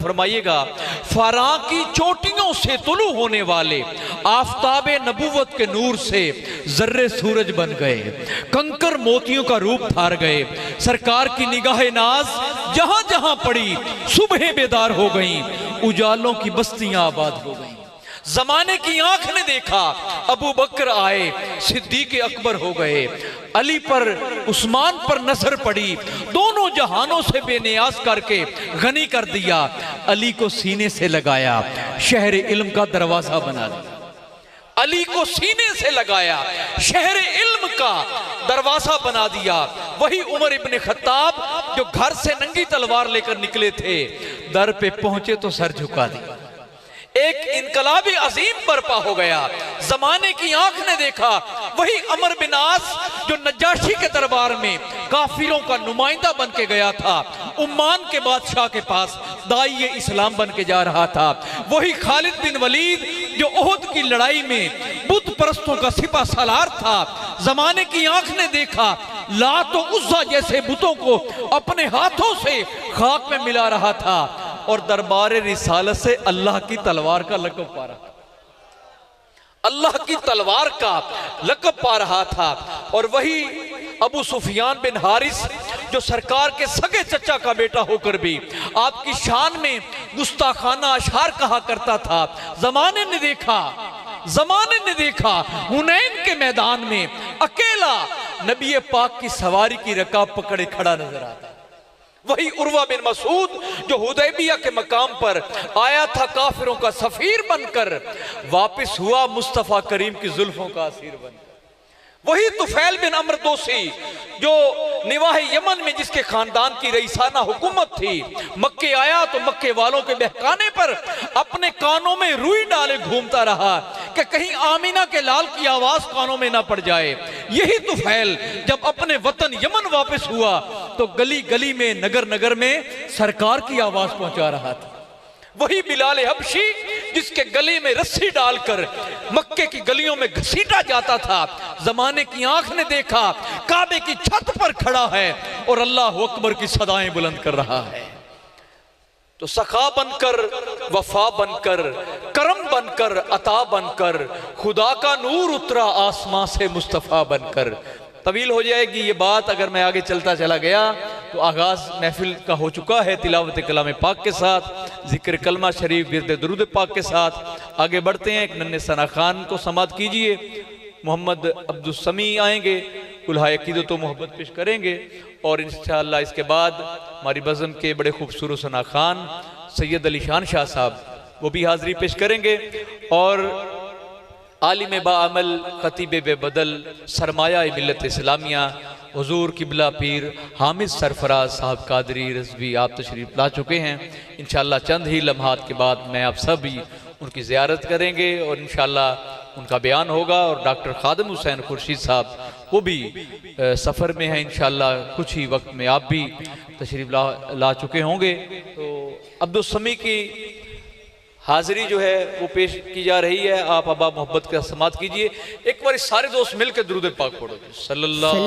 फरमाइएगा, फरा की चोटियों से तुलू होने वाले आफताब नबूवत के नूर से जर्रे सूरज बन गए, कंकर मोतियों का रूप धार गए। सरकार की निगाह नाज जहां जहां पड़ी सुबह बेदार हो गई, उजालों की बस्तियां आबाद हो गई। जमाने की आंख ने देखा अबू बकर आए, सिद्दीक अकबर हो गए। अली पर उस्मान पर नजर पड़ी, दोनों जहानों से बेनियाज करके गनी कर दिया। अली को सीने से लगाया, शहर इल्म का दरवाजा बना दिया। अली को सीने से लगाया, शहर इल्म का दरवाजा बना दिया। वही उमर इब्ने खत्ताब जो घर से नंगी तलवार लेकर निकले थे, दर पे पहुंचे तो सर झुका दिया। एक इनकलाबी अजीम बर्पा हो गया। जमाने की आंख ने देखा वही अमर बिन आस जो नजाशी के दरबार में काफिरों का नुमाइंदा बन के गया था, उम्मान के बादशाह के पास दाई इस्लाम बन के जा रहा था। वही खालिद बिन वलीद जो ओहद की लड़ाई में बुत परस्तों का सिपा सालार था। जमाने की आंख ने देखा लात और उज़्ज़ा जैसे बुतों को अपने हाथों से खाक में मिला रहा था और दरबार रिसालत से अल्लाह की तलवार का लक़ब पा रहा था, अल्लाह की तलवार का लक़ब पा रहा था। और वही अबू सुफियान बिन हारिस जो सरकार के सगे चचा का बेटा होकर भी आपकी शान में गुस्ताखाना अशआर कहा करता था। जमाने ने देखा हुनैन के मैदान में अकेला नबी पाक की सवारी की रकाब पकड़े खड़ा नजर आता। वही उर्वा बिन मसूद जो हुदैबिया के मकाम पर आया था काफिरों का सफीर बनकर, वापस हुआ मुस्तफा करीम की जुल्फों का असीर बनकर। वही तुफैल बिन अमर दोसी जो निवाह यमन में जिसके खानदान की रईसाना हुकूमत थी, मक्के आया तो मक्के वालों के बहकाने पर अपने कानों में रुई डाले घूमता रहा कि कहीं आमीना के लाल की आवाज कानों में ना पड़ जाए। यही तुफैल जब अपने वतन यमन वापस हुआ तो गली गली में नगर नगर में सरकार की आवाज पहुंचा रहा था। वही बिलाल हबशी जिसके गले में रस्सी डालकर मक्के की गलियों में घसीटा जाता था। जमाने की आंख ने देखा काबे की छत पर खड़ा है और अल्लाह अकबर की सदाएं बुलंद कर रहा है। तो सखा बनकर, वफा बनकर, करम बनकर, अता बनकर, खुदा का नूर उतरा आसमां से मुस्तफा बनकर। तवील हो जाएगी ये बात अगर मैं आगे चलता चला गया तो आगाज महफिल का हो चुका है तिलावत कलाम पाक के साथ, जिक्र कलमा शरीफ, विरद दुरूद पाक के साथ आगे बढ़ते हैं। एक नन्हे सना खान को समात कीजिए, मोहम्मद अब्दुल समी आएंगे, कुल्हा अकीदत व मोहब्बत पेश करेंगे और इंशाअल्लाह इसके बाद हमारी बज़म के बड़े खूबसूरत सना खान सैयद अली शान शाह साहब वो भी हाज़िरी पेश करेंगे और आलिम बाअमल खतीब बेबदल सरमाया मिल्लत इस्लामिया हुजूर किबला पीर हामिद सरफराज साहब कादरी रज़वी आप तशरीफ़ ला चुके हैं। इंशाअल्लाह चंद ही लम्हात के बाद मैं आप सभी उनकी ज़ियारत करेंगे और इंशाअल्लाह उनका बयान होगा। और डॉक्टर खादिम हुसैन खुर्शीद साहब वो भी सफ़र में हैं, इंशाअल्लाह कुछ ही वक्त में आप भी तशरीफ़ ला चुके होंगे। तो अब्दुल समी की हाजिरी जो है वो पेश की जा रही है। आप अबा मोहब्बत का समात कीजिए। एक बार सारे दोस्त मिलकर दुरूद पाक पढ़ो, सल्लल्लाहु